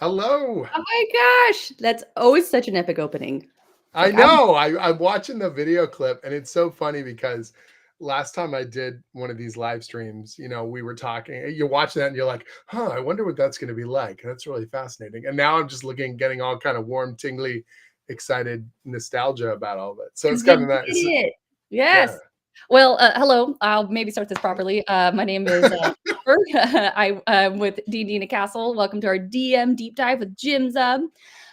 Hello. Oh my gosh, that's always such an epic opening. I Like I'm know. I'm watching the video clip and it's so funny because last time I did one of these live streams, we were talking, you're watching that and you're like, huh, I wonder what that's going to be like. That's really fascinating. And now I'm just getting all kind of warm, tingly, excited nostalgia about all of it. So it's because you kind of nice. did it. Yeah. Yes. Well, hello. I'll maybe start this properly. My name is Amber. I'm with D&D in a Castle. Welcome to our DM deep dive with Jim Zub.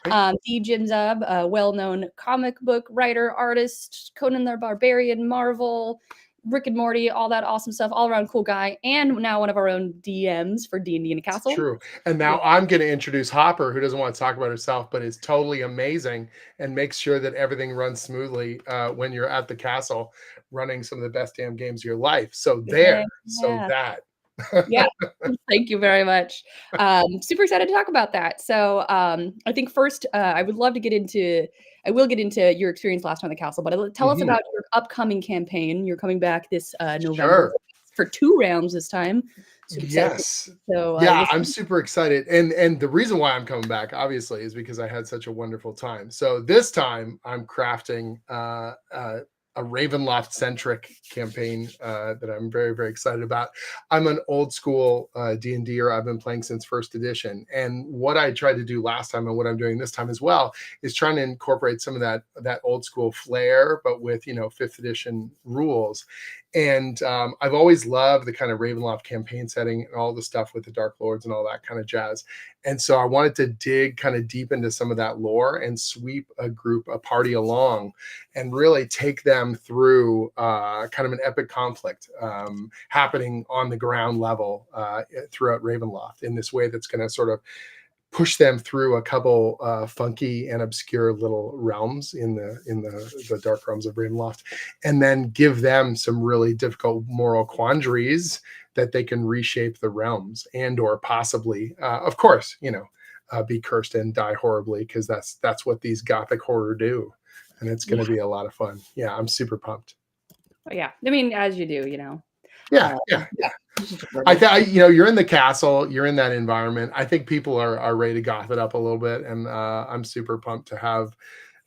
Jim Zub, a well-known comic book writer, artist, Conan the Barbarian, Marvel, Rick and Morty, all that awesome stuff, all-around cool guy, and now one of our own DMs for D&D in a It's Castle. true. And Yeah. now I'm going to introduce Hopper, who doesn't want to talk about herself, but is totally amazing and makes sure that everything runs smoothly when you're at the castle running some of the best damn games of your life. So there, so Yeah. that. Yeah. Thank you very much. Super excited to talk about that. So I think first, I will get into your experience last time at the castle, but tell us about your upcoming campaign. You're coming back this November Sure. for 2 rounds this time. Super excited. Yes. So Yeah, I'm super excited. And the reason why I'm coming back, obviously, is because I had such a wonderful time. So this time I'm crafting a Ravenloft centric campaign that I'm very, very excited about. I'm an old school D&D'er. I've been playing since first edition. And what I tried to do last time and what I'm doing this time as well is trying to incorporate some of that old school flair, but with, 5th edition rules. And I've always loved the kind of Ravenloft campaign setting and all the stuff with the Darklords and all that kind of jazz. And so I wanted to dig kind of deep into some of that lore and sweep a party along and really take them through kind of an epic conflict happening on the ground level throughout Ravenloft in this way that's going to sort of push them through a couple funky and obscure little realms in the dark realms of Ravenloft, and then give them some really difficult moral quandaries that they can reshape the realms and or possibly, of course, be cursed and die horribly, because that's what these gothic horror do, and it's going to be a lot of fun. Yeah, I'm super pumped. Yeah, I mean, as you do, Yeah. You're in the castle, you're in that environment. I think people are ready to goth it up a little bit, and I'm super pumped to have,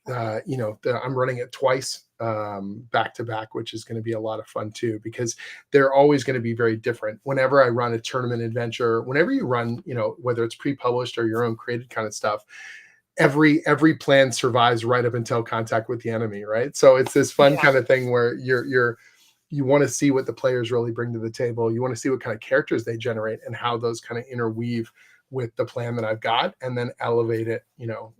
I'm running it twice back to back, which is going to be a lot of fun too, because they're always going to be very different. Whenever I run a tournament adventure, whenever you run, whether it's pre-published or your own created kind of stuff, every plan survives right up until contact with the enemy, right? So it's this fun kind of thing where you want to see what the players really bring to the table. You want to see what kind of characters they generate and how those kind of interweave with the plan that I've got, and then elevate it,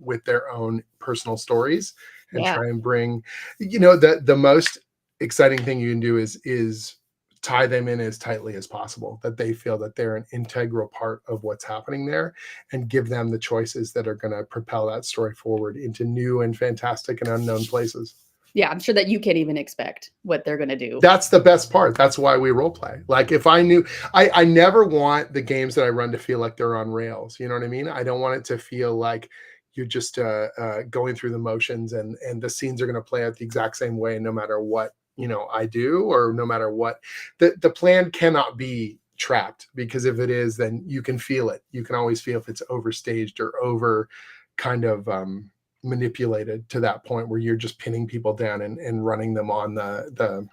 with their own personal stories, and try and bring, the most exciting thing you can do is tie them in as tightly as possible, that they feel that they're an integral part of what's happening there, and give them the choices that are going to propel that story forward into new and fantastic and unknown places. Yeah, I'm sure that you can't even expect what they're going to do. That's the best part. That's why we role play. Like, if I knew, I never want the games that I run to feel like they're on rails. You know what I mean? I don't want it to feel like you're just going through the motions, and the scenes are going to play out the exact same way no matter what, I do, or no matter what. The plan cannot be trapped, because if it is, then you can feel it. You can always feel if it's overstaged or over kind of manipulated to that point where you're just pinning people down and running them on the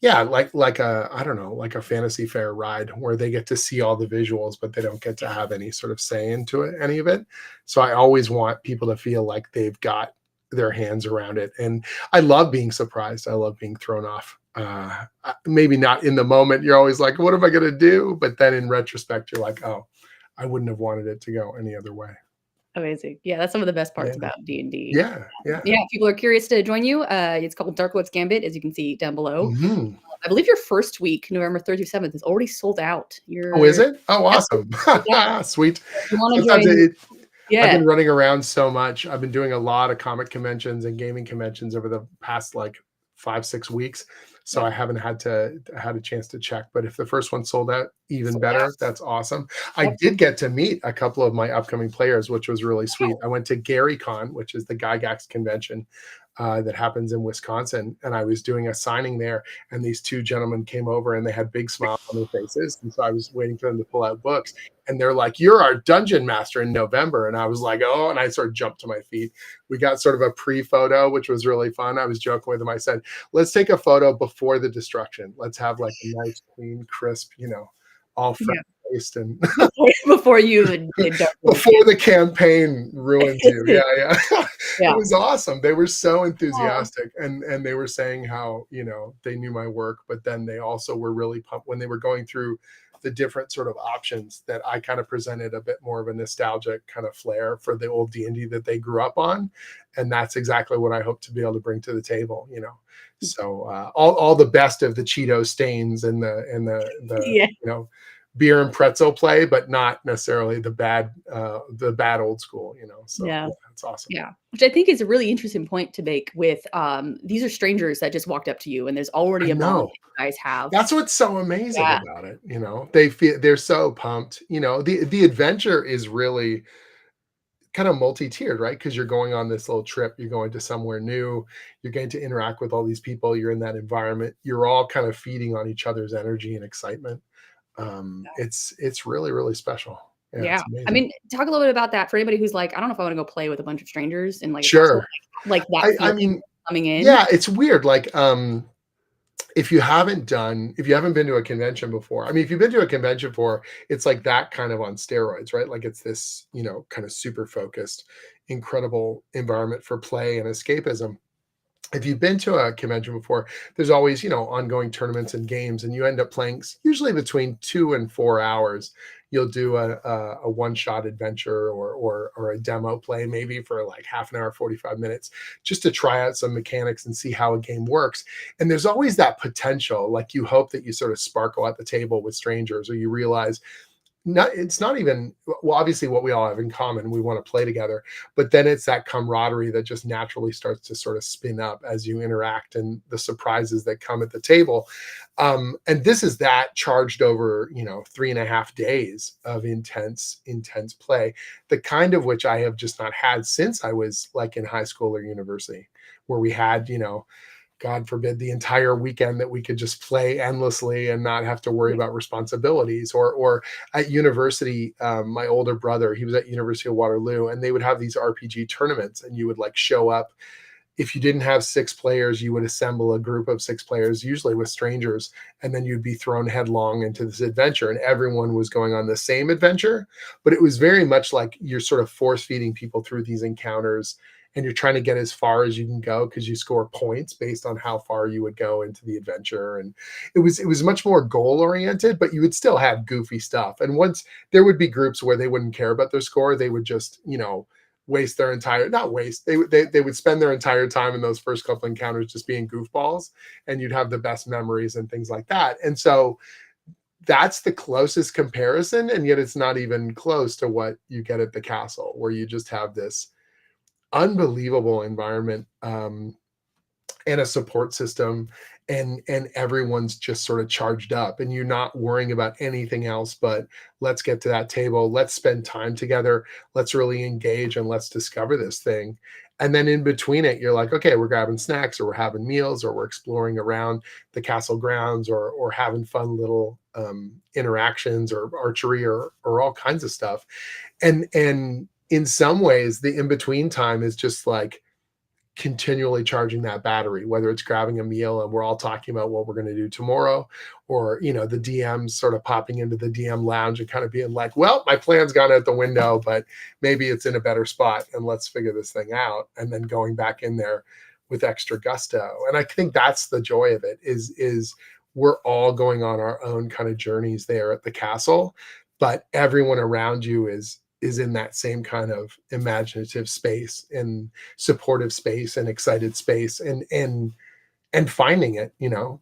like a, I don't know, like a fantasy fair ride where they get to see all the visuals, but they don't get to have any sort of say into it, any of it. So I always want people to feel like they've got their hands around it. And I love being surprised. I love being thrown off. Maybe not in the moment. You're always like, what am I going to do? But then in retrospect, you're like, oh, I wouldn't have wanted it to go any other way. Amazing. Yeah, that's some of the best parts about D&D. Yeah. If people are curious to join you, it's called Darklords Gambit, as you can see down below. I believe your first week, November 3rd through 7th, is already sold out. Oh, is it? Oh, awesome. Sweet. You want to join? I've been running around so much. I've been doing a lot of comic conventions and gaming conventions over the past 5-6 weeks. So I haven't had a chance to check, but if the first one sold out, even better. That's awesome. I did get to meet a couple of my upcoming players, which was really sweet. I went to GaryCon, which is the Gygax convention, that happens in Wisconsin. And I was doing a signing there, and these two gentlemen came over and they had big smiles on their faces. And so I was waiting for them to pull out books. And they're like, "You're our dungeon master in November." And I was like, "Oh," and I sort of jumped to my feet. We got sort of a pre-photo, which was really fun. I was joking with them. I said, "Let's take a photo before the destruction. Let's have like a nice, clean, crisp, all fresh faced and before you did before the campaign ruined you." Yeah. Yeah. It was awesome. They were so enthusiastic, and they were saying how they knew my work, but then they also were really pumped when they were going through the different sort of options that I kind of presented a bit more of a nostalgic kind of flair for the old D&D that they grew up on, and that's exactly what I hope to be able to bring to the table. So all the best of the Cheeto stains and the beer and pretzel play, but not necessarily the bad old school. So it's awesome. Yeah, which I think is a really interesting point to make with these are strangers that just walked up to you, and there's already a bond that you guys have. That's what's so amazing about it. They're so pumped. The adventure is really kind of multi-tiered, right? Because you're going on this little trip, you're going to somewhere new, you're getting to interact with all these people, you're in that environment, you're all kind of feeding on each other's energy and excitement. It's really, really special. Yeah. I mean, talk a little bit about that for anybody who's like, I don't know if I want to go play with a bunch of strangers and like sure, like that. I mean, coming in. Yeah, it's weird. Like, if you haven't been to a convention before, I mean, if you've been to a convention before, it's like that kind of on steroids, right? Like it's this, kind of super focused, incredible environment for play and escapism. If you've been to a convention before, there's always, ongoing tournaments and games, and you end up playing usually between 2 and 4 hours. You'll do a one-shot adventure or a demo play, maybe for like half an hour, 45 minutes, just to try out some mechanics and see how a game works. And there's always that potential, like you hope that you sort of sparkle at the table with strangers, or you realize, it's not even, well, obviously what we all have in common, we want to play together, but then it's that camaraderie that just naturally starts to sort of spin up as you interact, and the surprises that come at the table. And this is that charged over 3.5 days of intense play, the kind of which I have just not had since I was like in high school or university, where we had God forbid, the entire weekend that we could just play endlessly and not have to worry about responsibilities. Or at university, my older brother, he was at University of Waterloo, and they would have these RPG tournaments, and you would like show up. If you didn't have 6 players, you would assemble a group of 6 players, usually with strangers, and then you'd be thrown headlong into this adventure, and everyone was going on the same adventure. But it was very much like you're sort of force feeding people through these encounters, and you're trying to get as far as you can go because you score points based on how far you would go into the adventure. And it was much more goal oriented, but you would still have goofy stuff. And once there would be groups where they wouldn't care about their score, they would just, waste their entire, not waste, they would spend their entire time in those first couple encounters just being goofballs, and you'd have the best memories and things like that. And so that's the closest comparison, and yet it's not even close to what you get at the castle, where you just have this unbelievable environment, and a support system, and everyone's just sort of charged up, and you're not worrying about anything else but let's get to that table, let's spend time together, let's really engage, and let's discover this thing. And then in between it, you're like, okay, we're grabbing snacks, or we're having meals, or we're exploring around the castle grounds, or having fun little interactions, or archery, or all kinds of stuff. And in some ways, the in-between time is just like continually charging that battery, whether it's grabbing a meal and we're all talking about what we're going to do tomorrow, or, the DMs sort of popping into the DM lounge and kind of being like, well, my plan's gone out the window, but maybe it's in a better spot, and let's figure this thing out. And then going back in there with extra gusto. And I think that's the joy of it, is we're all going on our own kind of journeys there at the castle, but everyone around you is in that same kind of imaginative space and supportive space and excited space, and finding it.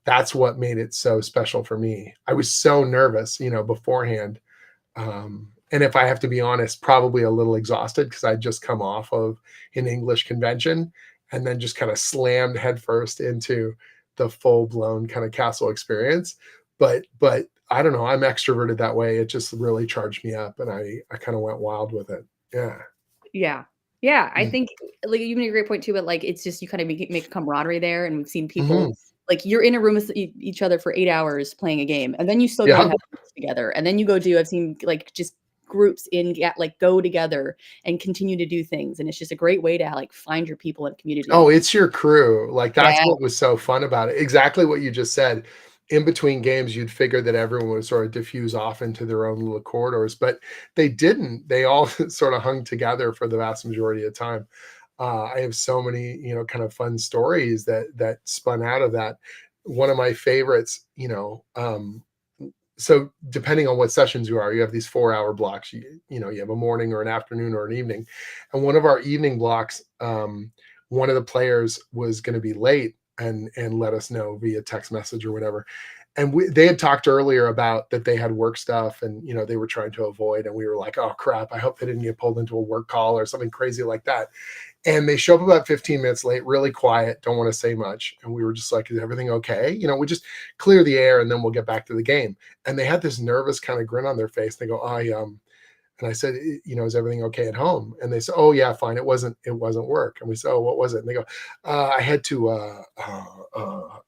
That's what made it so special for me. I was so nervous, beforehand. And if I have to be honest, probably a little exhausted, because I just come off of an English convention and then just kind of slammed headfirst into the full-blown kind of castle experience. But I don't know, I'm extroverted that way. It just really charged me up, and I kind of went wild with it. Yeah. Yeah. Yeah, I think like you made a great point too, but like it's just you kind of make a camaraderie there, and we've seen people like you're in a room with each other for 8 hours playing a game, and then you still go and Yeah. have drinks together, and then you go do. I've seen like just groups like go together and continue to do things, and it's just a great way to like find your people in a community. Oh, it's your crew. Like that's Yeah, what was so fun about it. Exactly what you just said. In between games, you'd figure that everyone would sort of diffuse off into their own little corridors, but they didn't. They all sort of hung together for the vast majority of time. I have so many, kind of fun stories that spun out of that. One of my favorites, so depending on what sessions you are, you have these 4-hour blocks. You have a morning or an afternoon or an evening. And one of our evening blocks, one of the players was going to be late and let us know via text message or whatever. And they had talked earlier about that they had work stuff and they were trying to avoid. And we were like, oh crap, I hope they didn't get pulled into a work call or something crazy like that. And they show up about 15 minutes late, really quiet, don't want to say much. And we were just like, is everything okay? We just clear the air and then we'll get back to the game. And they had this nervous kind of grin on their face. They go, and I said, is everything okay at home? And they said, oh yeah, fine. It wasn't work. And we said, oh, what was it? And they go, I had to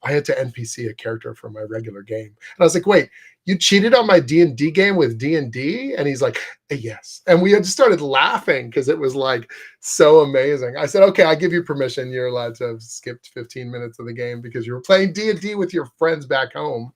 NPC a character for my regular game. And I was like, wait, you cheated on my D&D game with D&D? And he's like, yes. And we had just started laughing because it was like so amazing. I said, okay, I give you permission. You're allowed to have skipped 15 minutes of the game because you were playing D&D with your friends back home.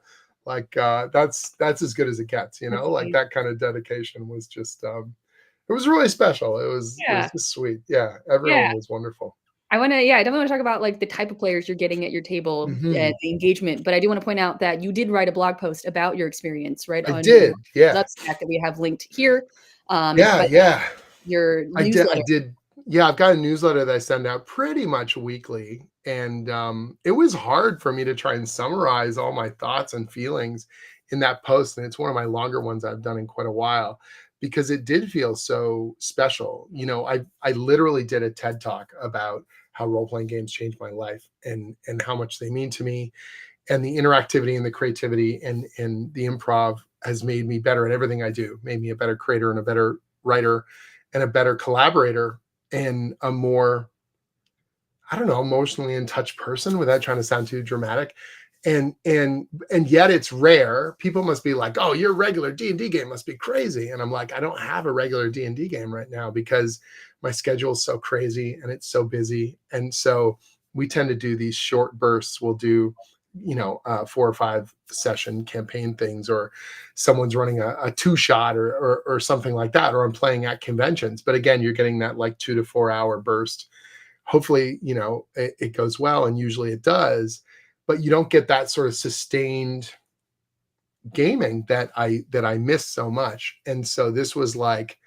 Like that's as good as it gets, like that kind of dedication was just it was really special. It was just sweet. Yeah, everyone was wonderful. I definitely want to talk about like the type of players you're getting at your table and the engagement. But I do want to point out that you did write a blog post about your experience, right? I did, yeah. Substack that we have linked here. Yeah. Your newsletter. I did. Yeah, I've got a newsletter that I send out pretty much weekly. And it was hard for me to try and summarize all my thoughts and feelings in that post. And it's one of my longer ones I've done in quite a while because it did feel so special. I literally did a TED Talk about how role-playing games changed my life and how much they mean to me. And the interactivity and the creativity and the improv has made me better at everything I do, made me a better creator and a better writer and a better collaborator and a more, I don't know, emotionally in touch person without trying to sound too dramatic. And yet it's rare. People must be like, oh, your regular D&D game must be crazy. And I'm like, I don't have a regular D&D game right now because my schedule is so crazy and it's so busy. And so we tend to do these short bursts. We'll do 4 or 5 session campaign things, or someone's running a 2-shot or something like that, or I'm playing at conventions. But again, you're getting that like 2 to 4 hour burst. Hopefully, it goes well, and usually it does, but you don't get that sort of sustained gaming that I miss so much. And so this was like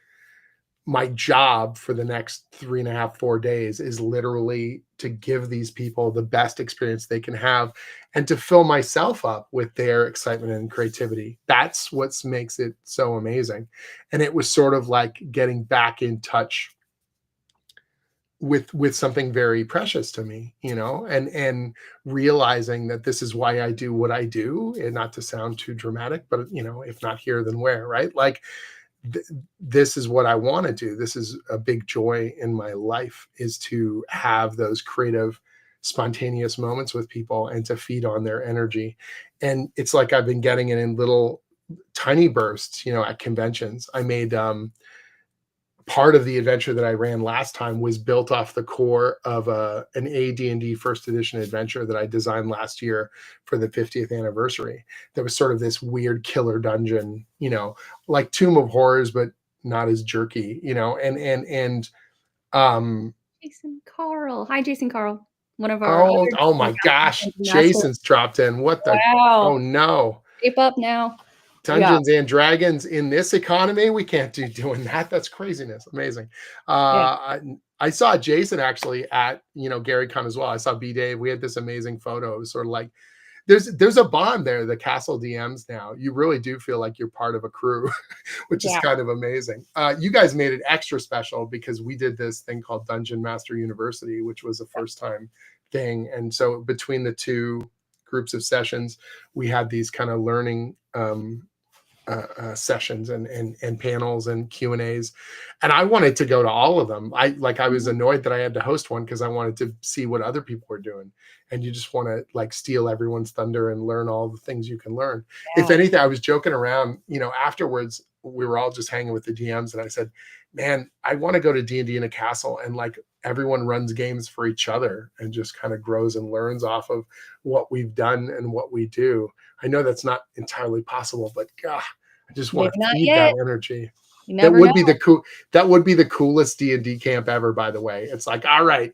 my job for the next 3.5, 4 days is literally to give these people the best experience they can have and to fill myself up with their excitement and creativity. That's what makes it so amazing. And it was sort of like getting back in touch with something very precious to me, and realizing that this is why I do what I do, and not to sound too dramatic, but if not here, then where, right? Like, this is what I want to do. This is a big joy in my life, is to have those creative, spontaneous moments with people and to feed on their energy. And it's like I've been getting it in little tiny bursts, at conventions. I made part of the adventure that I ran last time was built off the core of an AD&D first edition adventure that I designed last year for the 50th anniversary. There was sort of this weird killer dungeon, like Tomb of Horrors, but not as jerky, and Jason Carl. Hi, Jason Carl. One of our oh my gosh, Jason's dropped in. What the? Wow. Oh no. Shape up now. Dungeons and Dragons in this economy, we can't doing that. That's craziness. Amazing. I saw Jason actually at GaryCon as well. I saw B Dave. We had this amazing photo. It was sort of like there's a bond there. The Castle DMs now. You really do feel like you're part of a crew, which is kind of amazing. You guys made it extra special because we did this thing called Dungeon Master University, which was a first time thing. And so between the two groups of sessions, we had these kind of learning sessions and panels and Q&As, and I wanted to go to all of them. I was annoyed that I had to host one because I wanted to see what other people were doing, and you just want to like steal everyone's thunder and learn all the things you can learn. If anything, I was joking around, afterwards we were all just hanging with the DMs, and I said, man, I want to go to D&D in a castle, and like everyone runs games for each other and just kind of grows and learns off of what we've done and what we do. I know that's not entirely possible, but God, I just want to feed that energy. That would be the coolest D&D camp ever, by the way. It's like, all right,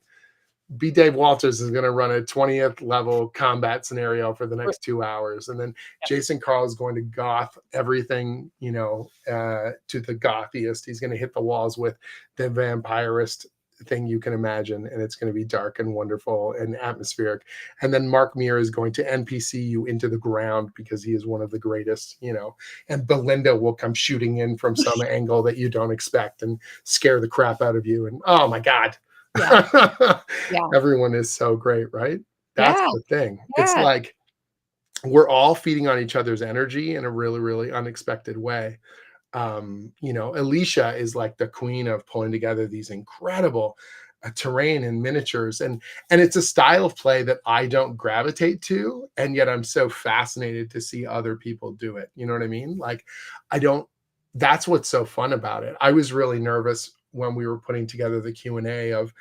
B. Dave Walters is going to run a 20th level combat scenario for the next 2 hours. And then Jason Carl is going to goth everything, to the gothiest. He's going to hit the walls with the vampirist thing you can imagine, and it's going to be dark and wonderful and atmospheric. And then Mark Muir is going to NPC you into the ground because he is one of the greatest, and Belinda will come shooting in from some angle that you don't expect and scare the crap out of you. And oh my God. Everyone is so great, right? That's the thing. It's like we're all feeding on each other's energy in a really, really unexpected way. Alicia is like the queen of pulling together these incredible terrain and miniatures, and it's a style of play that I don't gravitate to, and yet I'm so fascinated to see other people do it. You know what I mean? Like that's what's so fun about it. I was really nervous when we were putting together the Q&A of,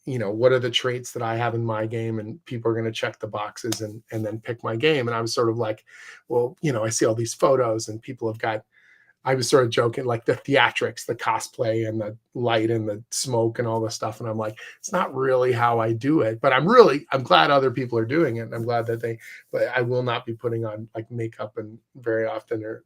what are the traits that I have in my game, and people are going to check the boxes and then pick my game. And I was sort of like, well, I see all these photos and people have got, I was sort of joking, like the theatrics, the cosplay and the light and the smoke and all the stuff. And I'm like, it's not really how I do it, but I'm glad other people are doing it. And I'm glad that but I will not be putting on like makeup and very often, or,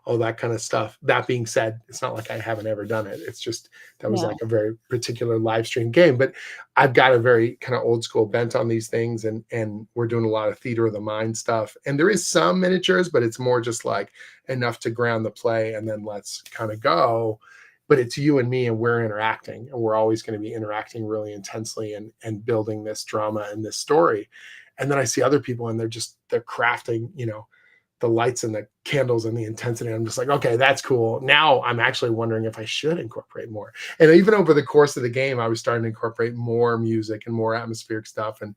all that kind of stuff. That being said, it's not like I haven't ever done it. It's just, that was like a very particular live stream game, but I've got a very kind of old school bent on these things. And we're doing a lot of theater of the mind stuff. And there is some miniatures, but it's more just like enough to ground the play and then let's kind of go. But it's you and me, and we're interacting, and we're always going to be interacting really intensely and building this drama and this story. And then I see other people and they're crafting, the lights and the candles and the intensity. I'm just like, okay, that's cool. Now I'm actually wondering if I should incorporate more. And even over the course of the game, I was starting to incorporate more music and more atmospheric stuff. And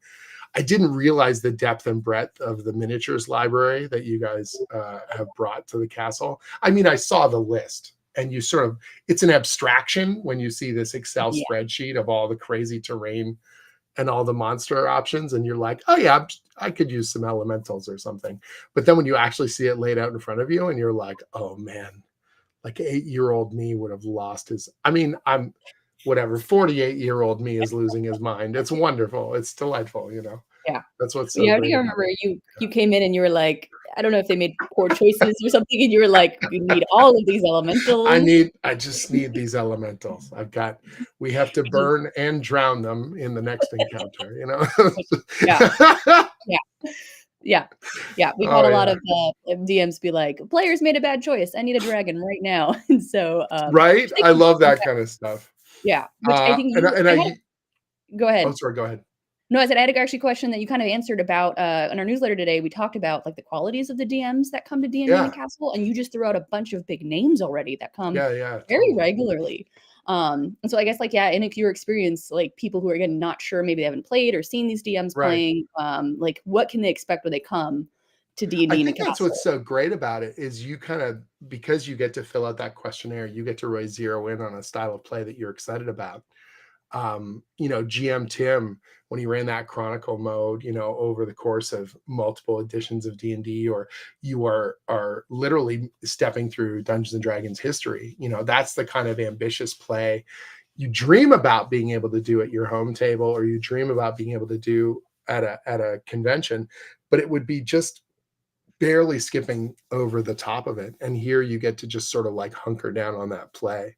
I didn't realize the depth and breadth of the miniatures library that you guys have brought to the castle. I mean, I saw the list, and it's an abstraction when you see this Excel spreadsheet of all the crazy terrain and all the monster options, and you're like, oh yeah, I could use some elementals or something. But then when you actually see it laid out in front of you, and you're like, oh man, like 8-year-old me would have lost his, I'm 48-year-old me is losing his mind. It's wonderful. It's delightful, Yeah. That's what's so I great. think I remember you came in and you were like, I don't know if they made poor choices or something, and you were like, we need all of these elementals. I just need these elementals. We have to burn and drown them in the next encounter, Yeah. We've had a lot of DMs be like, players made a bad choice. I need a dragon right now. And so right. I love that kind of stuff. Yeah. Which I think go ahead. Oh, sorry, go ahead. No, I said I had actually a question that you kind of answered about in our newsletter today. We talked about like the qualities of the DMs that come to D&D in the castle, and you just threw out a bunch of big names already that come very regularly. And so I guess in your experience, like people who are again not sure, maybe they haven't played or seen these DMs playing, like what can they expect when they come to D&D in a castle? I think that's what's so great about it is you kind of, because you get to fill out that questionnaire, you get to really zero in on a style of play that you're excited about. GM Tim, when he ran that chronicle mode, over the course of multiple editions of D&D, or you are literally stepping through Dungeons and Dragons history, that's the kind of ambitious play you dream about being able to do at your home table, or you dream about being able to do at a convention, but it would be just barely skipping over the top of it. And here you get to just sort of like hunker down on that play.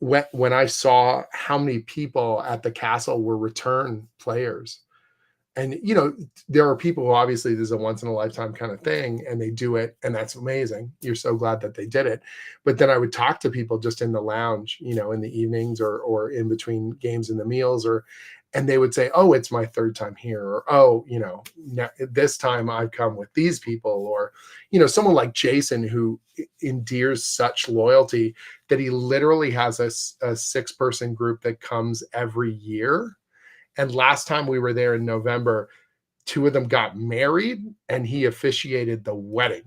When I saw how many people at the castle were return players, and you know, there are people who obviously this is a once in a lifetime kind of thing, and they do it, and that's amazing. You're so glad that they did it. But then I would talk to people just in the lounge, you know, in the evenings or in between games and the meals, and they would say, "Oh, it's my third time here," or "Oh, you know, this time I've come with these people," or you know, someone like Jason who endears such loyalty that he literally has a 6-person group that comes every year. And last time we were there in November, 2 of them got married and he officiated the wedding.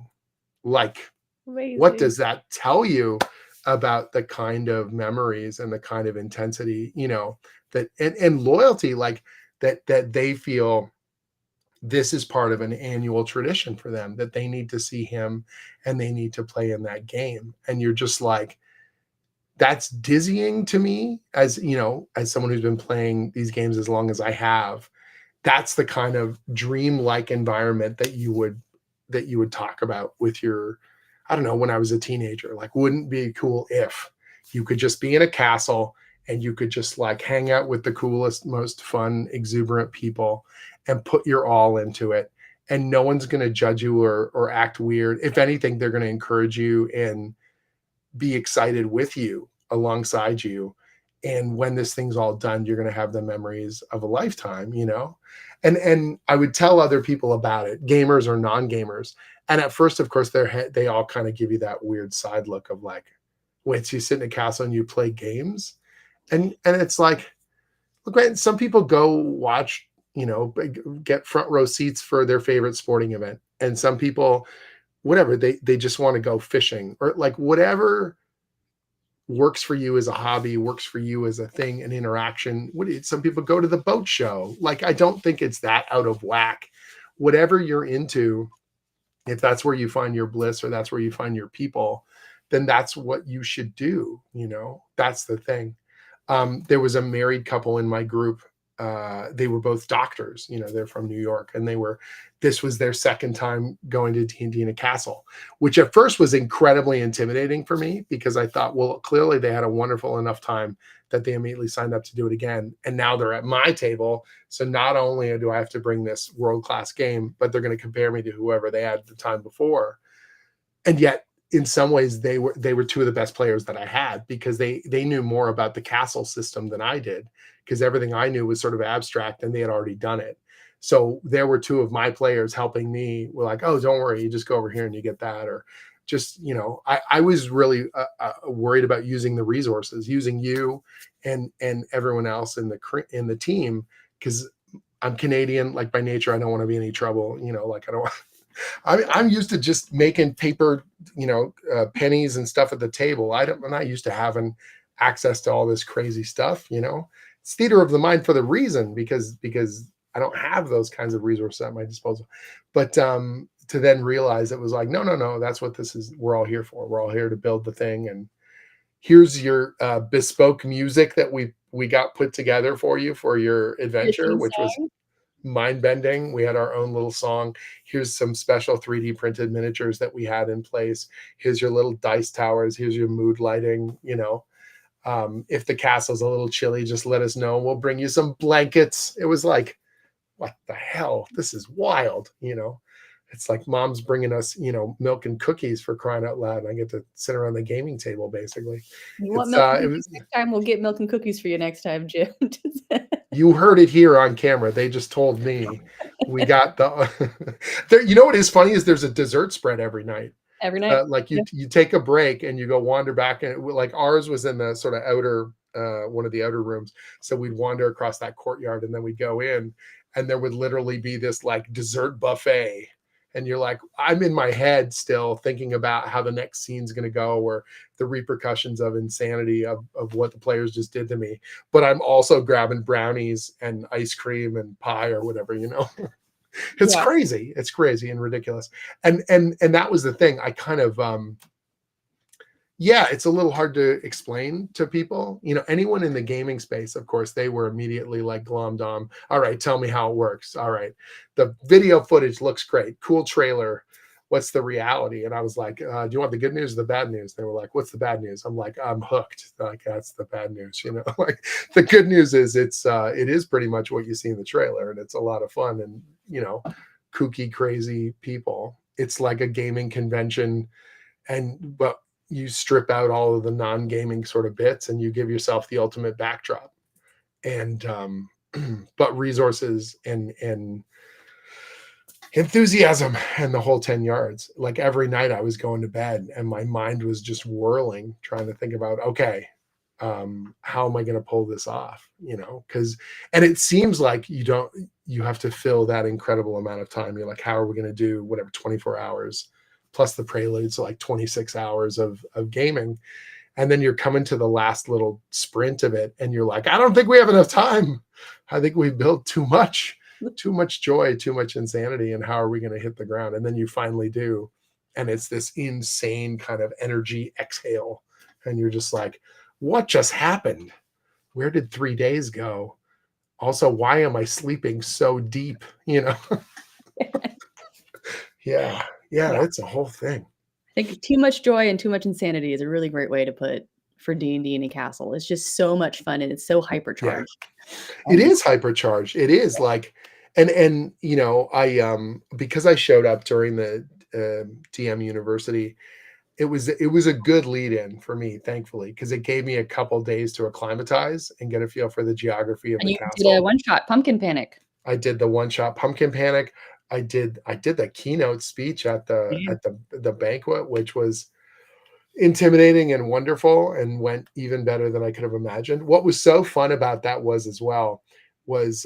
Like, what Amazing. does that tell you about the kind of memories and the kind of intensity, you know, that and loyalty, like that they feel this is part of an annual tradition for them, that they need to see him and they need to play in that game. And you're just like, that's dizzying to me, as you know, as someone who's been playing these games as long as I have. That's the kind of dreamlike environment that you would talk about with your, I don't know, when I was a teenager. Like, wouldn't it be cool if you could just be in a castle and you could just like hang out with the coolest, most fun, exuberant people and put your all into it, and no one's going to judge you or act weird. If anything, they're going to encourage you and be excited with you, alongside you. And when this thing's all done, you're going to have the memories of a lifetime, you know? And I would tell other people about it, gamers or non-gamers. And at first, of course, they all kind of give you that weird side look of like, wait, so you sit in a castle and you play games? And it's like, look, right, some people go watch, you know, get front row seats for their favorite sporting event. And some people, whatever, they just want to go fishing, or like whatever works for you as a hobby, works for you as a thing, an interaction. Some people go to the boat show. Like, I don't think it's that out of whack. Whatever you're into, if that's where you find your bliss or that's where you find your people, then that's what you should do. You know, that's the thing. There was a married couple in my group. They were both doctors, you know, they're from New York, and this was their second time going to D&D in a castle, which at first was incredibly intimidating for me, because I thought, well, clearly they had a wonderful enough time that they immediately signed up to do it again. And now they're at my table. So not only do I have to bring this world-class game, but they're going to compare me to whoever they had the time before. And yet, in some ways, they were 2 of the best players that I had, because they knew more about the castle system than I did, because everything I knew was sort of abstract and they had already done it. So there were 2 of my players helping me. We're like, oh, don't worry, you just go over here and you get that. Or just, you know, I was really worried about using the resources, using you and everyone else in the team, because I'm Canadian, like by nature. I don't want to be any trouble, you know, like I don't. I'm used to just making paper, you know, pennies and stuff at the table. I'm not used to having access to all this crazy stuff. You know, it's theater of the mind for the reason, because I don't have those kinds of resources at my disposal. But to then realize it was like, no, that's what this is. We're all here for. We're all here to build the thing. And here's your bespoke music that we got put together for you for your adventure, which was mind bending. We had our own little song. Here's some special 3D printed miniatures that we had in place. Here's your little dice towers. Here's your mood lighting. You know, if the castle's a little chilly, just let us know. We'll bring you some blankets. It was like, what the hell? This is wild. You know, it's like mom's bringing us, you know, milk and cookies, for crying out loud. And I get to sit around the gaming table, basically. You want milk and cookies next time? We'll get milk and cookies for you next time, Jim. You heard it here on camera. They just told me we got the. You know what is funny is there's a dessert spread every night. Every night, like you take a break and you go wander back, and like ours was in the sort of outer one of the outer rooms. So we'd wander across that courtyard, and then we'd go in, and there would literally be this like dessert buffet. And you're like, I'm in my head still thinking about how the next scene's going to go, or the repercussions of insanity of what the players just did to me. But I'm also grabbing brownies and ice cream and pie or whatever, you know. It's crazy. It's crazy and ridiculous. And that was the thing. I kind of it's a little hard to explain to people. You know, anyone in the gaming space, of course, they were immediately like glommed on. All right, tell me how it works. All right, the video footage looks great. Cool trailer. what's the reality? And I was like, do you want the good news or the bad news? They were like, what's the bad news? I'm like, I'm hooked. They're like, that's the bad news. Like the good news is it is pretty much what you see in the trailer, and it's a lot of fun, and kooky, crazy people. It's like a gaming convention, but you strip out all of the non-gaming sort of bits and you give yourself the ultimate backdrop, and but resources and enthusiasm and the whole 10 yards. Like every night I was going to bed and my mind was just whirling, trying to think about, okay, how am I going to pull this off? And it seems like you have to fill that incredible amount of time. You're like, how are we going to do whatever, 24 hours plus the prelude, so like 26 hours of gaming. And then you're coming to the last little sprint of it and you're like, I don't think we have enough time. I think we've built too much joy, too much insanity, and how are we going to hit the ground? And then you finally do, and it's this insane kind of energy exhale, and you're just like, what just happened? Where did 3 days go? Also, why am I sleeping so deep? Yeah, it's a whole thing. I think too much joy and too much insanity is a really great way to put for D&D in a castle. It's just so much fun and it's so hypercharged. Yeah. It is hypercharged. It is like, and I because I showed up during the DM University, it was a good lead in for me, thankfully, because it gave me a couple days to acclimatize and get a feel for the geography of the castle. You did a one-shot Pumpkin Panic. I did the one-shot Pumpkin Panic. I did the keynote speech at the banquet, which was intimidating and wonderful and went even better than I could have imagined. What was so fun about that was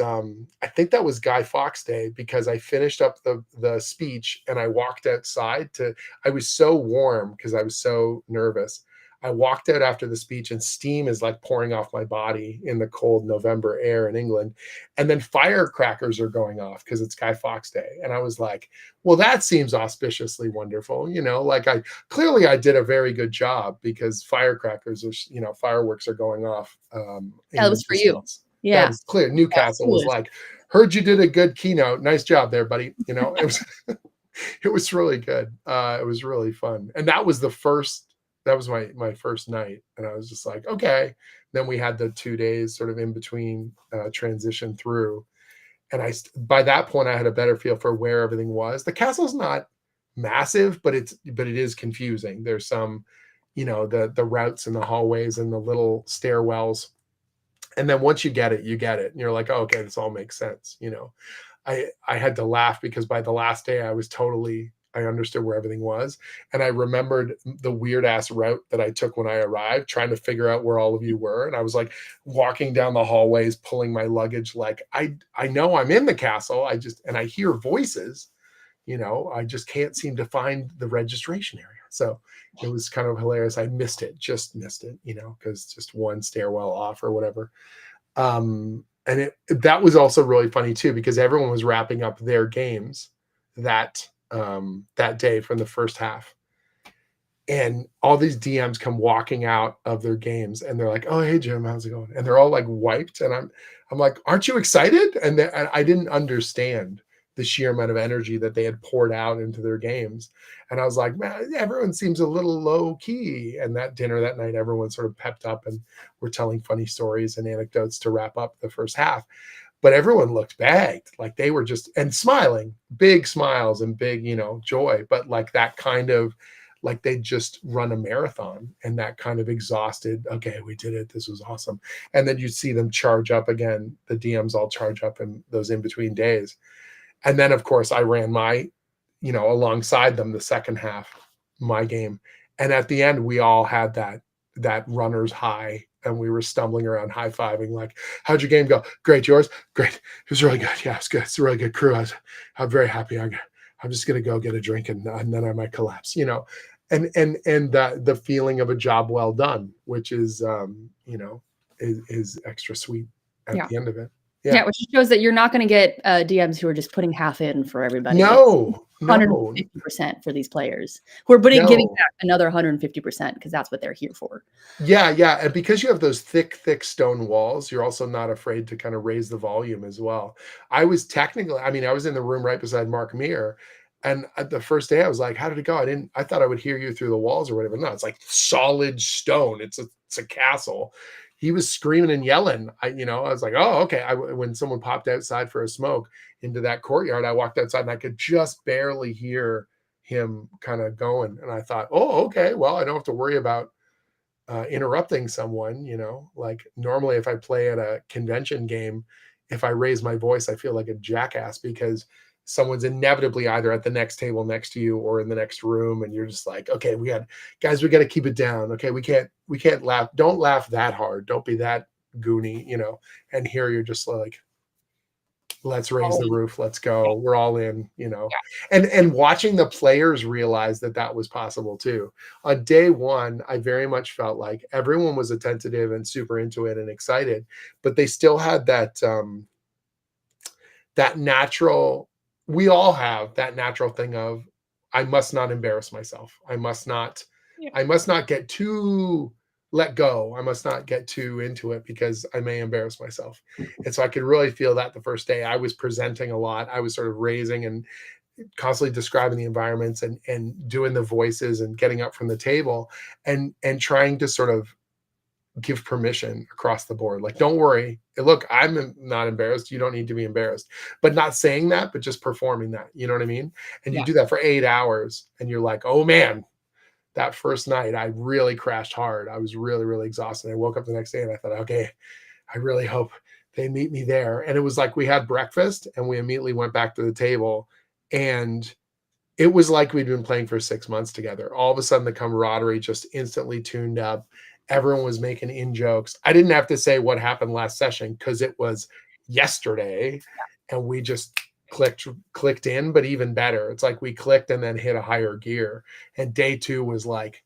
I think that was Guy Fawkes Day, because I finished up the speech and I walked outside I was so warm because I was so nervous. I walked out after the speech and steam is like pouring off my body in the cold November air in England. And then firecrackers are going off because it's Guy Fawkes Day. And I was like, well, that seems auspiciously wonderful. Like I did a very good job, because firecrackers are, fireworks are going off. That was for you. Yeah. That was clear. Newcastle was like, heard you did a good keynote. Nice job there, buddy. It was really good. It was really fun. And that was my first night. And I was just like, okay. Then we had the 2 days sort of in between transition through. And by that point, I had a better feel for where everything was. The castle's not massive, but it is confusing. There's some, the routes and the hallways and the little stairwells. And then once you get it, and you're like, oh, okay, this all makes sense. I had to laugh because by the last day I understood where everything was. And I remembered the weird ass route that I took when I arrived, trying to figure out where all of you were. And I was like walking down the hallways, pulling my luggage. Like, I know I'm in the castle. And I hear voices, I just can't seem to find the registration area. So it was kind of hilarious. I just missed it, because just one stairwell off or whatever. And that was also really funny too, because everyone was wrapping up their games that day from the first half, and all these DMs come walking out of their games and they're like, oh, hey Jim, how's it going? And they're all like wiped, and I'm like, aren't you excited? And I didn't understand the sheer amount of energy that they had poured out into their games. And I was like, man, everyone seems a little low key. And that dinner that night, everyone sort of pepped up and were telling funny stories and anecdotes to wrap up the first half. But everyone looked bagged, like they were just, and smiling, big smiles and big, joy. But like that kind of, like they just run a marathon, and that kind of exhausted, okay, we did it, this was awesome. And then you see them charge up again. The DMs all charge up in those in-between days. And then, of course, I ran my, alongside them the second half, my game. And at the end, we all had that runner's high, and we were stumbling around high-fiving, like, how'd your game go? Great. Yours? Great. It was really good. Yeah, it's good. It's a really good crew. I'm very happy. I'm just going to go get a drink and then I might collapse, and the feeling of a job well done, which is, is extra sweet at the end of it. Yeah, which shows that you're not going to get DMs who are just putting half in for everybody. No. 150% for these players who are giving back another 150% because that's what they're here for. Yeah. And because you have those thick stone walls, you're also not afraid to kind of raise the volume as well. I was in the room right beside Mark Meir, And the first day I was like, how did it go? I thought I would hear you through the walls or whatever. No, it's like solid stone. It's a castle. He was screaming and yelling. I was like, oh, okay. When someone popped outside for a smoke into that courtyard, I walked outside and I could just barely hear him kind of going. And I thought, oh, okay, well, I don't have to worry about interrupting someone, like normally if I play at a convention game, if I raise my voice, I feel like a jackass because someone's inevitably either at the next table next to you or in the next room. And you're just like, okay, we got to keep it down. Okay. We can't laugh. Don't laugh that hard. Don't be that goony, and here you're just like, let's raise the roof, let's go, we're all in, and watching the players realize that was possible too. On day one, I very much felt like everyone was attentive and super into it and excited, but they still had that natural, we all have that natural thing of, I must not embarrass myself, I must not get too let go. I must not get too into it because I may embarrass myself. And so I could really feel that the first day. I was presenting a lot. I was sort of raising and constantly describing the environments and doing the voices and getting up from the table and trying to sort of give permission across the board. Like, don't worry. Look, I'm not embarrassed. You don't need to be embarrassed. But not saying that, but just performing that. You know what I mean? And you do that for 8 hours and you're like, oh man, that first night, I really crashed hard. I was really, really exhausted. I woke up the next day and I thought, okay, I really hope they meet me there. And it was like we had breakfast and we immediately went back to the table. And it was like we'd been playing for 6 months together. All of a sudden, the camaraderie just instantly tuned up. Everyone was making in jokes. I didn't have to say what happened last session because it was yesterday. And we just clicked in, but even better. It's like we clicked and then hit a higher gear. And day two was like,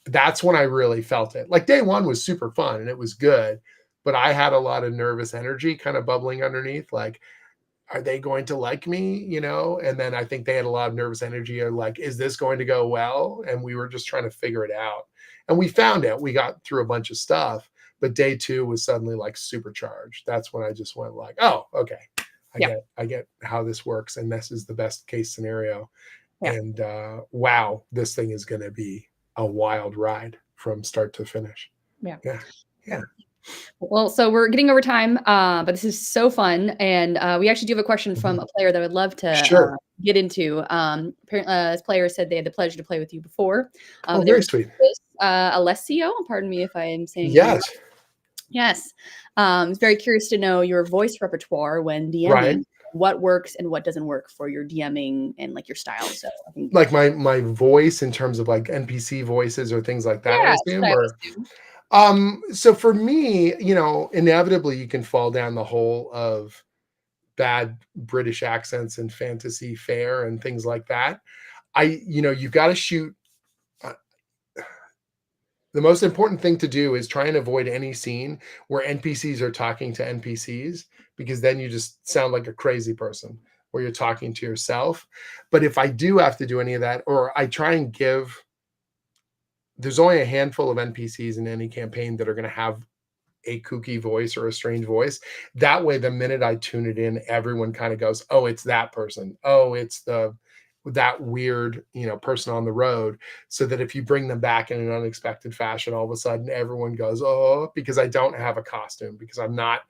that's when I really felt it. Like day one was super fun and it was good, but I had a lot of nervous energy kind of bubbling underneath. Like, are they going to like me? And then I think they had a lot of nervous energy of like, is this going to go well? And we were just trying to figure it out. And we found it. We got through a bunch of stuff, but day two was suddenly like supercharged. That's when I just went like, oh, okay. I get how this works, and this is the best case scenario. And wow, this thing is going to be a wild ride from start to finish. Yeah. Well, so we're getting over time, but this is so fun, and we actually do have a question from a player that I would love to get into. Apparently, this player said they had the pleasure to play with you before. Very sweet. Alessio, pardon me if I am saying yes. Yes. I was very curious to know your voice repertoire when DMing, what works and what doesn't work for your DMing and like your style. So I think like my voice in terms of like NPC voices or things like that. I assume, so for me, inevitably you can fall down the hole of bad British accents and fantasy fare and things like that. You've got to shoot. The most important thing to do is try and avoid any scene where NPCs are talking to NPCs, because then you just sound like a crazy person where you're talking to yourself. But if I do have to do any of that, or I try and there's only a handful of NPCs in any campaign that are going to have a kooky voice or a strange voice. That way, the minute I tune it in, everyone kind of goes, oh, it's that person. Oh, it's that weird, person on the road, so that if you bring them back in an unexpected fashion, all of a sudden everyone goes, oh, because I don't have a costume, because I'm not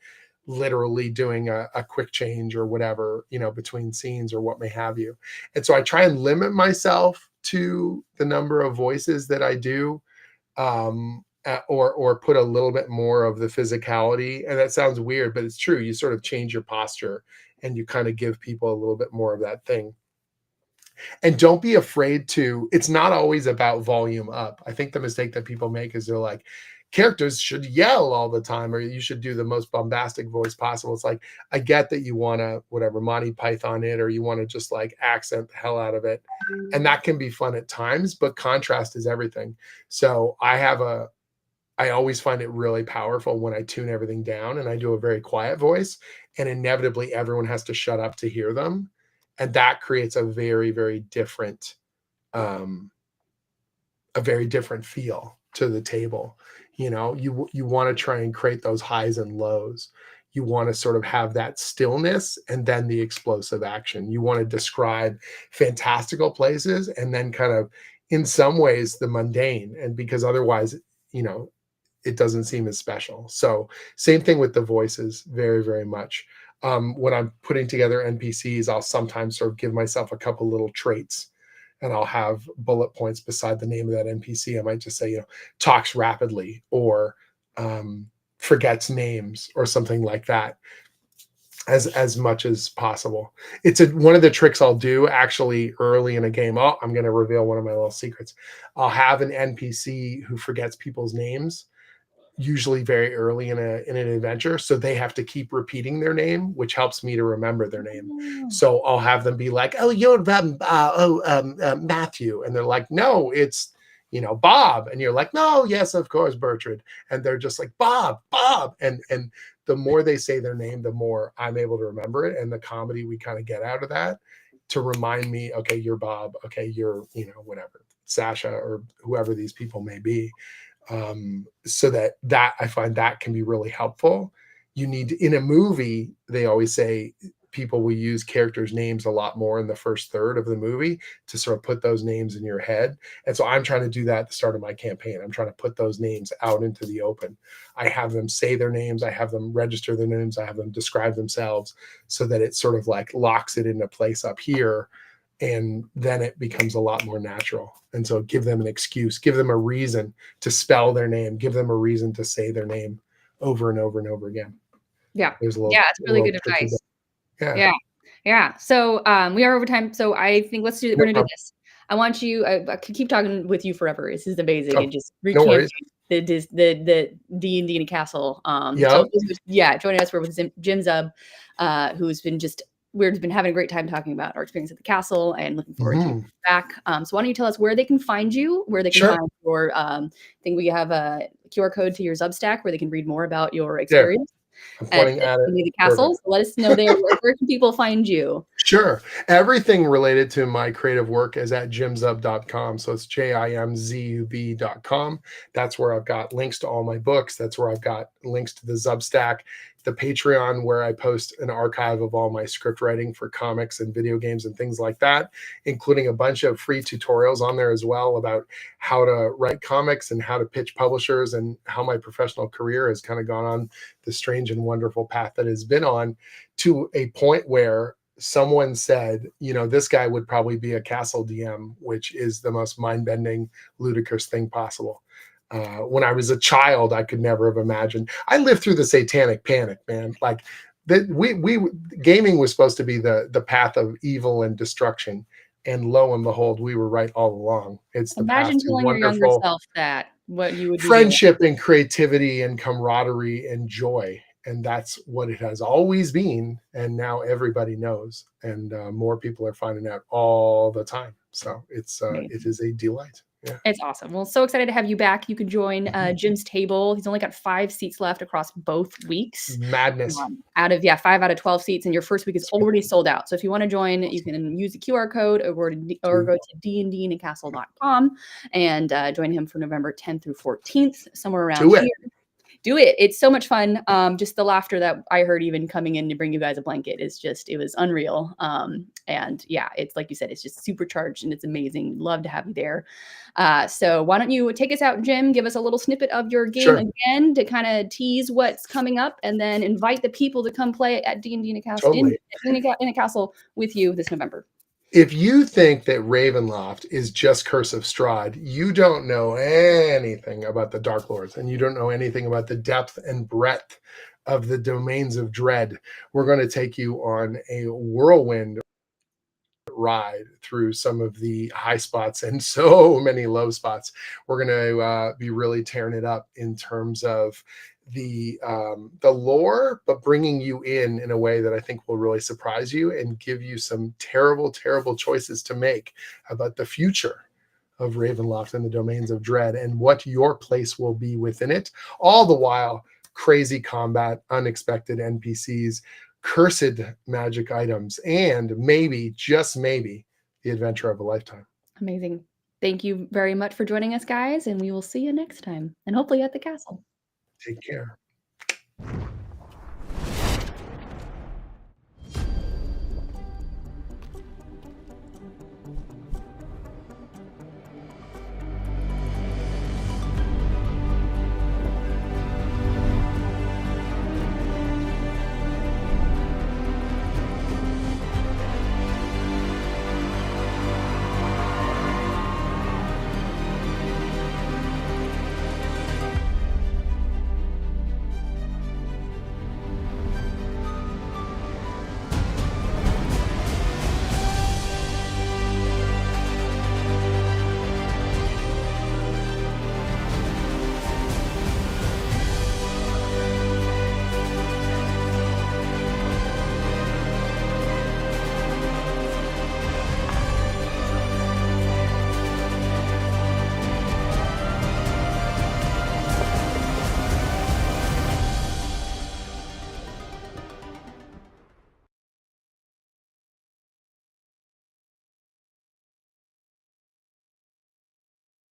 literally doing a quick change or whatever, between scenes or what may have you. And so I try and limit myself to the number of voices that I do, or put a little bit more of the physicality. And that sounds weird, but it's true. You sort of change your posture and you kind of give people a little bit more of that thing. And don't be afraid it's not always about volume up. I think the mistake that people make is they're like, characters should yell all the time, or you should do the most bombastic voice possible. It's like, I get that you want to, whatever, Monty Python it, or you want to just like accent the hell out of it. And that can be fun at times, but contrast is everything. So I always find it really powerful when I tune everything down and I do a very quiet voice, and inevitably everyone has to shut up to hear them. And that creates a very, very different, feel to the table. You want to try and create those highs and lows. you want to sort of have that stillness and then the explosive action. You want to describe fantastical places and then kind of, in some ways, the mundane, and because otherwise, it doesn't seem as special. So same thing with the voices, very, very much. When I'm putting together NPCs, I'll sometimes sort of give myself a couple little traits, and I'll have bullet points beside the name of that NPC. I might just say, talks rapidly, or forgets names, or something like that, as much as possible. It's one of the tricks I'll do actually early in a game. Oh, I'm going to reveal one of my little secrets. I'll have an NPC who forgets people's names, usually very early in an adventure, so they have to keep repeating their name, which helps me to remember their name. So I'll have them be like, "Oh, you're Matthew," and they're like, "No, it's Bob," and you're like, "No, yes, of course, Bertrand," and they're just like, "Bob, and the more they say their name, the more I'm able to remember it, and the comedy we kind of get out of that to remind me, okay, you're Bob, okay, you're whatever, Sasha, or whoever these people may be. So that I find that can be really helpful. You need in a movie, they always say people will use characters' names a lot more in the first third of the movie to sort of put those names in your head. And so I'm trying to do that at the start of my campaign. I'm trying to put those names out into the open. I have them say their names, I have them register their names, I have them describe themselves, so that it sort of like locks it into place up here. And then it becomes a lot more natural. And so give them an excuse, give them a reason to spell their name, give them a reason to say their name over and over and over again. Yeah. There's a little, it's really good advice. Yeah. So we are over time. So I think we're going to do this. I want you, I could keep talking with you forever. This is amazing. And just recap the D&D in a Castle. So joining us with Jim Zub, who's been we've been having a great time talking about our experience at the castle and looking forward to you back. So why don't you tell us where they can find you, where they can find your, I think we have a QR code to your Substack where they can read more about your experience. I'm pointing at it. The castle. So let us know there. Where can people find you? Sure. Everything related to my creative work is at jimzub.com. So it's JIMZUB.com. That's where I've got links to all my books. That's where I've got links to the Substack, the Patreon, where I post an archive of all my script writing for comics and video games and things like that, including a bunch of free tutorials on there as well about how to write comics and how to pitch publishers, and how my professional career has kind of gone on the strange and wonderful path that has been on, to a point where someone said, this guy would probably be a castle DM, which is the most mind-bending, ludicrous thing possible. When I was a child, I could never have imagined. I lived through the Satanic Panic, man. Like gaming was supposed to be the path of evil and destruction, and lo and behold, we were right all along. It's the imagine path to telling your younger self that what you would friendship and creativity and camaraderie and joy. And that's what it has always been. And now everybody knows, and more people are finding out all the time. So it is a delight. Yeah. It's awesome. Well, so excited to have you back. You can join Jim's table. He's only got 5 seats left across both weeks. Madness. Out of 5 out of 12 seats, and your first week is already sold out. So if you want to join, you can use the QR code or go to dndinacastle.com and join him for November 10th through 14th, somewhere around here. Do it. It's so much fun. Just the laughter that I heard even coming in to bring you guys a blanket it was unreal. And it's like you said, it's just supercharged and it's amazing. Love to have you there. So why don't you take us out, Jim, give us a little snippet of your game again to kind of tease what's coming up, and then invite the people to come play at D&D in a Castle, in a Castle with you this November. If you think that Ravenloft is just Curse of Strahd, you don't know anything about the Darklords, and you don't know anything about the depth and breadth of the domains of dread. We're going to take you on a whirlwind ride through some of the high spots and so many low spots. We're going to be really tearing it up in terms of the lore, but bringing you in a way that I think will really surprise you and give you some terrible, terrible choices to make about the future of Ravenloft and the domains of dread and what your place will be within it. All the while, crazy combat, unexpected NPCs, cursed magic items, and maybe, just maybe, the adventure of a lifetime. Amazing. Thank you very much for joining us, guys, and we will see you next time, and hopefully at the castle. Take care.